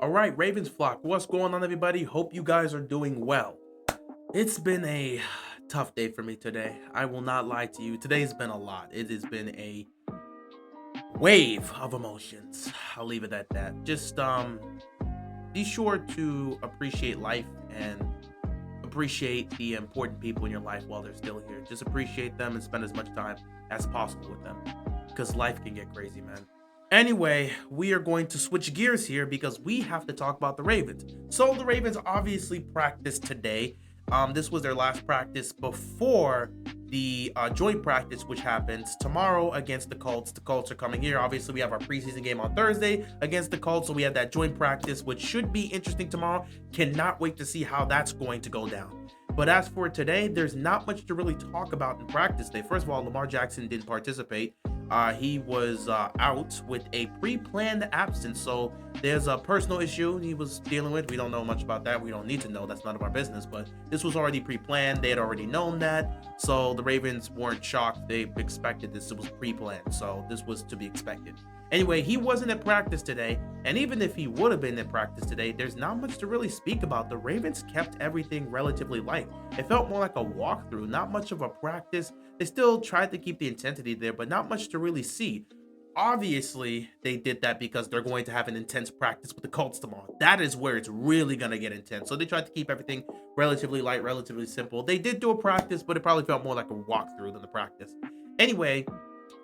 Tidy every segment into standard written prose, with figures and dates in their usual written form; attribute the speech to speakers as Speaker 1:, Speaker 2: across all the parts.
Speaker 1: All right, Ravens flock, what's going on, everybody? Hope you guys are doing well. It's been a tough day for me today. I will not lie to you. Today's been a lot. It has been a wave of emotions. I'll leave it at that. Just be sure to appreciate life and appreciate the important people in your life while they're still here. Just appreciate them and spend as much time as possible with them because life can get crazy, man. Anyway, we are going to switch gears here because we have to talk about the Ravens. So the Ravens obviously practiced today. This was their last practice before the joint practice, which happens tomorrow against the Colts. The Colts are coming here. Obviously, we have our preseason game on Thursday against the Colts, so we have that joint practice, which should be interesting tomorrow. Cannot wait to see how that's going to go down. But as for today, there's not much to really talk about in practice day. First of all, Lamar Jackson didn't participate. He was out with a pre-planned absence, so there's a personal issue he was dealing with. We don't know much about that. We don't need to know. That's none of our business. But this was already pre-planned. They had already known that, so the Ravens weren't shocked. They expected this. It was pre-planned, so this was to be expected. Anyway, he wasn't at practice today, and even if he would have been at practice today, there's not much to really speak about. The Ravens kept everything relatively light. It felt more like a walkthrough, not much of a practice. They still tried to keep the intensity there, but not much to really see. Obviously, they did that because they're going to have an intense practice with the Colts tomorrow. That is where it's really going to get intense. So they tried to keep everything relatively light, relatively simple. They did do a practice, but it probably felt more like a walkthrough than the practice. Anyway,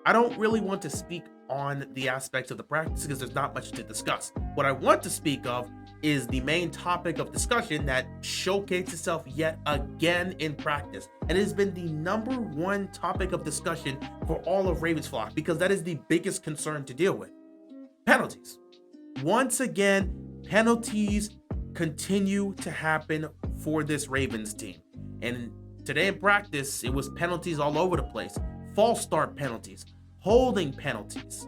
Speaker 1: I don't really want to speak on the aspects of the practice because there's not much to discuss. What I want to speak of is the main topic of discussion that showcased itself yet again in practice. And it has been the number one topic of discussion for all of Ravens flock because that is the biggest concern to deal with. Penalties. Once again, penalties continue to happen for this Ravens team. And today in practice, it was penalties all over the place. False start penalties, holding penalties.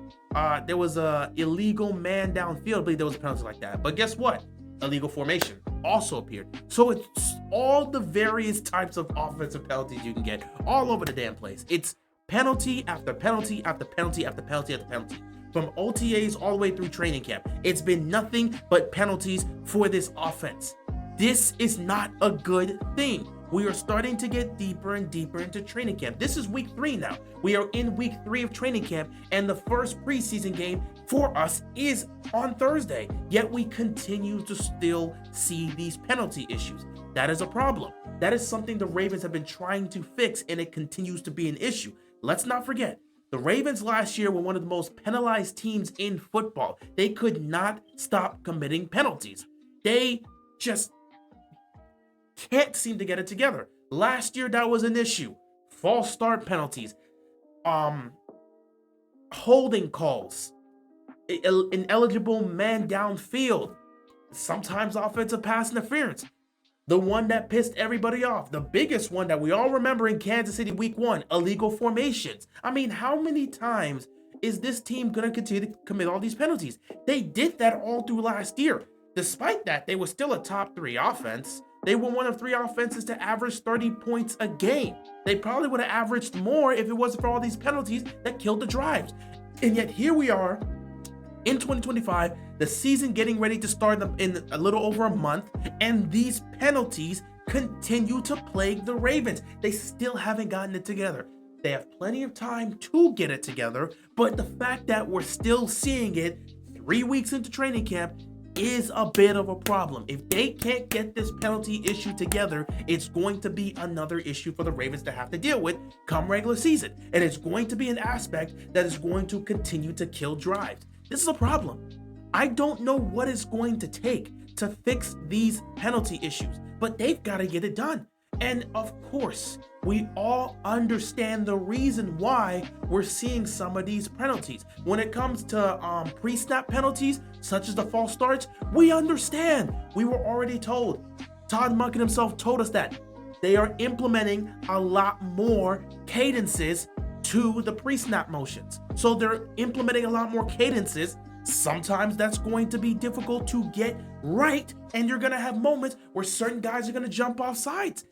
Speaker 1: There was a illegal man downfield. I believe there was a penalty like that. But guess what? Illegal formation also appeared. So it's all the various types of offensive penalties you can get all over the damn place. It's penalty after penalty after penalty after penalty after penalty. From OTAs all the way through training camp. It's been nothing but penalties for this offense. This is not a good thing. We are starting to get deeper and deeper into training camp. This is week 3 now. We are in week 3 of training camp, and the first preseason game for us is on Thursday. Yet we continue to still see these penalty issues. That is a problem. That is something the Ravens have been trying to fix, and it continues to be an issue. Let's not forget, the Ravens last year were one of the most penalized teams in football. They could not stop committing penalties. They just can't seem to get it together. Last year, that was an issue. False start penalties, holding calls, ineligible man downfield, sometimes offensive pass interference. The one that pissed everybody off, the biggest one that we all remember in Kansas City week 1, illegal formations. I mean, how many times is this team going to continue to commit all these penalties? They did that all through last year. Despite that, they were still a top 3 offense. They were one of 3 offenses to average 30 points a game. They probably would have averaged more if it wasn't for all these penalties that killed the drives. And yet here we are in 2025, the season getting ready to start in a little over a month, and these penalties continue to plague the Ravens. They still haven't gotten it together. They have plenty of time to get it together, but the fact that we're still seeing it 3 weeks into training camp is a bit of a problem. If they can't get this penalty issue together, it's going to be another issue for the Ravens to have to deal with come regular season. And it's going to be an aspect that is going to continue to kill drives. This is a problem. I don't know what it's going to take to fix these penalty issues, but they've got to get it done. And of course, we all understand the reason why we're seeing some of these penalties. When it comes to pre-snap penalties, such as the false starts, we understand. We were already told. Todd Monken himself told us that. They are implementing a lot more cadences to the pre-snap motions. So they're implementing a lot more cadences. Sometimes that's going to be difficult to get right, and you're going to have moments where certain guys are going to jump off sides.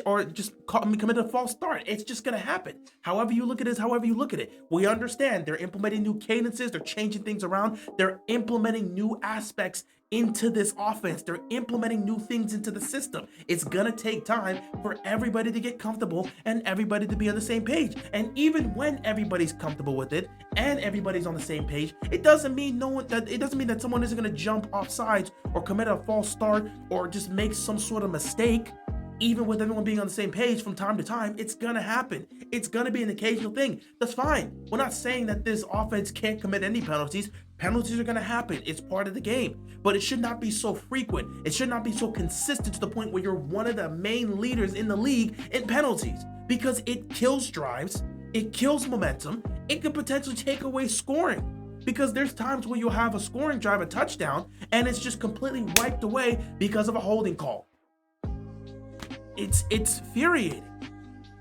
Speaker 1: Or just commit a false start. It's just going to happen. However you look at it, however you look at it. We understand they're implementing new cadences. They're changing things around. They're implementing new aspects into this offense. They're implementing new things into the system. It's gonna take time for everybody to get comfortable and everybody to be on the same page. And even when everybody's comfortable with it and everybody's on the same page, it doesn't mean that someone isn't gonna jump off sides or commit a false start or just make some sort of mistake. Even with everyone being on the same page from time to time, it's gonna happen. It's gonna be an occasional thing. That's fine. We're not saying that this offense can't commit any penalties. Penalties are gonna happen. It's part of the game. But it should not be so frequent. It should not be so consistent to the point where you're one of the main leaders in the league in penalties, because it kills drives, it kills momentum, it could potentially take away scoring. Because there's times where you'll have a scoring drive, a touchdown, and it's just completely wiped away because of a holding call. It's infuriating.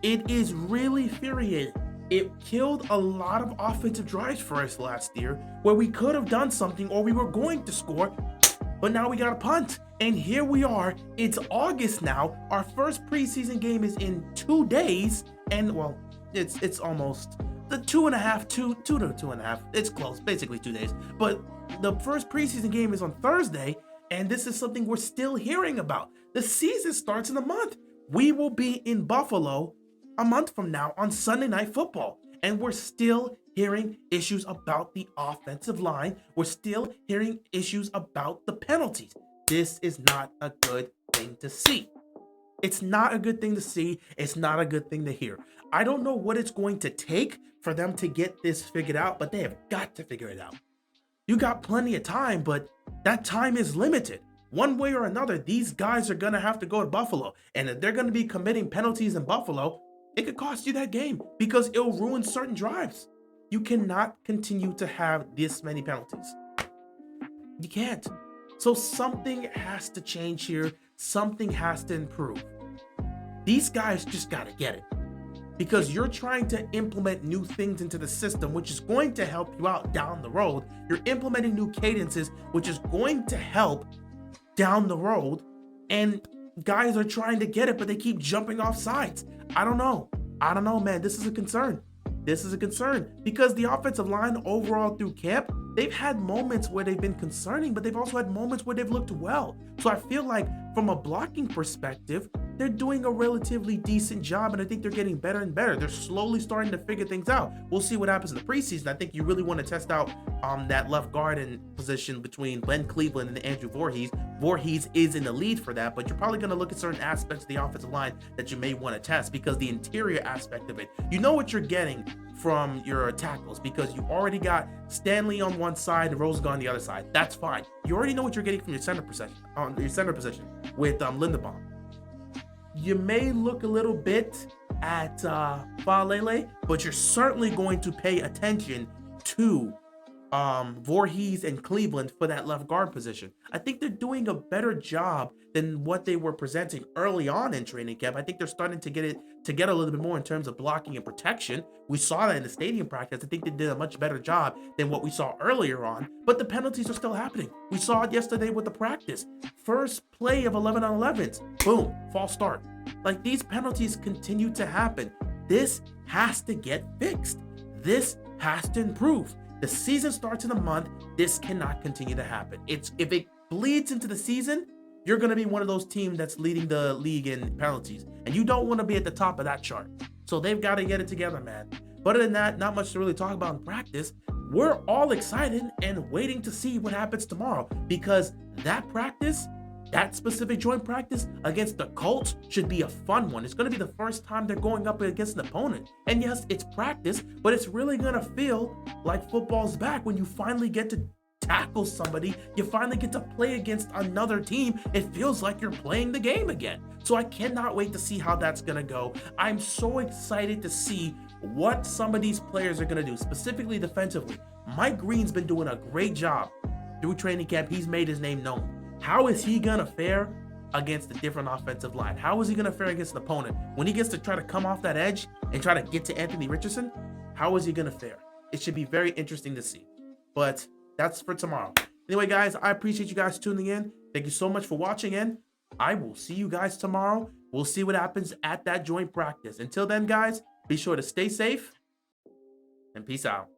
Speaker 1: It is really infuriating. It killed a lot of offensive drives for us last year where we could have done something or we were going to score, but now we got a punt. And here we are. It's August now. Our first preseason game is in 2 days. And well, it's almost the 2.5. It's close, basically 2 days. But the first preseason game is on Thursday, and this is something we're still hearing about. The season starts in a month. We will be in Buffalo a month from now on Sunday Night Football, and we're still hearing issues about the offensive line. We're still hearing issues about the penalties. This is not a good thing to see. It's not a good thing to see. It's not a good thing to hear. I don't know what it's going to take for them to get this figured out, but they have got to figure it out. You got plenty of time, but that time is limited. One way or another, these guys are going to have to go to Buffalo. And if they're going to be committing penalties in Buffalo, it could cost you that game because it'll ruin certain drives. You cannot continue to have this many penalties. You can't. So something has to change here. Something has to improve. These guys just got to get it. Because you're trying to implement new things into the system, which is going to help you out down the road. You're implementing new cadences, which is going to help down the road. And guys are trying to get it, but they keep jumping off sides. I don't know, man. This is a concern. This is a concern because the offensive line overall through camp, they've had moments where they've been concerning, but they've also had moments where they've looked well. So I feel like from a blocking perspective, they're doing a relatively decent job, and I think they're getting better and better. They're slowly starting to figure things out. We'll see what happens in the preseason. I think you really want to test out that left guard and position between Ben Cleveland and Andrew Voorhees. Voorhees is in the lead for that, but you're probably going to look at certain aspects of the offensive line that you may want to test because the interior aspect of it, you know what you're getting from your tackles because you already got Stanley on one side and Rose on the other side. That's fine. You already know what you're getting from your center position with Linderbaum. You may look a little bit at Falele, but you're certainly going to pay attention to Voorhees and Cleveland for that left guard position. I think they're doing a better job than what they were presenting early on in training camp. I think they're starting to get a little bit more in terms of blocking and protection. We saw that in the stadium practice. I think they did a much better job than what we saw earlier on, but the penalties are still happening. We saw it yesterday with the practice. First play of 11 on 11s, boom, false start. Like these penalties continue to happen. This has to get fixed. This has to improve. The season starts in a month. This cannot continue to happen. If it bleeds into the season, you're going to be one of those teams that's leading the league in penalties, and you don't want to be at the top of that chart. So they've got to get it together, man. But other than that, not much to really talk about in practice. We're all excited and waiting to see what happens tomorrow because that practice, that specific joint practice against the Colts should be a fun one. It's going to be the first time they're going up against an opponent. And yes, it's practice, but it's really going to feel like football's back when you finally get to tackle somebody. You finally get to play against another team. It feels like you're playing the game again. So I cannot wait to see how that's going to go. I'm so excited to see what some of these players are going to do, specifically defensively. Mike Green's been doing a great job through training camp. He's made his name known. How is he going to fare against a different offensive line? How is he going to fare against an opponent? When he gets to try to come off that edge and try to get to Anthony Richardson, how is he going to fare? It should be very interesting to see. But that's for tomorrow. Anyway, guys, I appreciate you guys tuning in. Thank you so much for watching, and I will see you guys tomorrow. We'll see what happens at that joint practice. Until then, guys, be sure to stay safe and peace out.